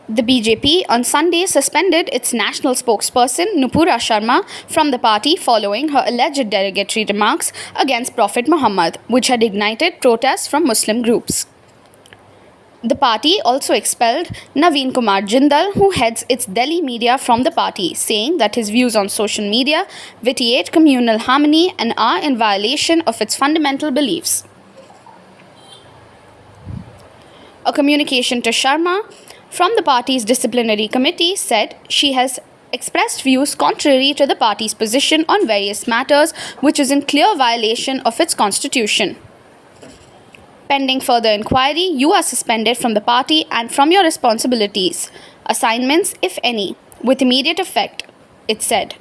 The BJP on Sunday suspended its national spokesperson Nupur Sharma from the party following her alleged derogatory remarks against Prophet Muhammad, which had ignited protests from Muslim groups. The party also expelled Naveen Kumar Jindal, who heads its Delhi media, from the party, saying that his views on social media vitiate communal harmony and are in violation of its fundamental beliefs. A communication to Sharma from the party's disciplinary committee said she has expressed views contrary to the party's position on various matters, which is in clear violation of its constitution. Pending further inquiry, you are suspended from the party and from your responsibilities, assignments, if any, with immediate effect, it said.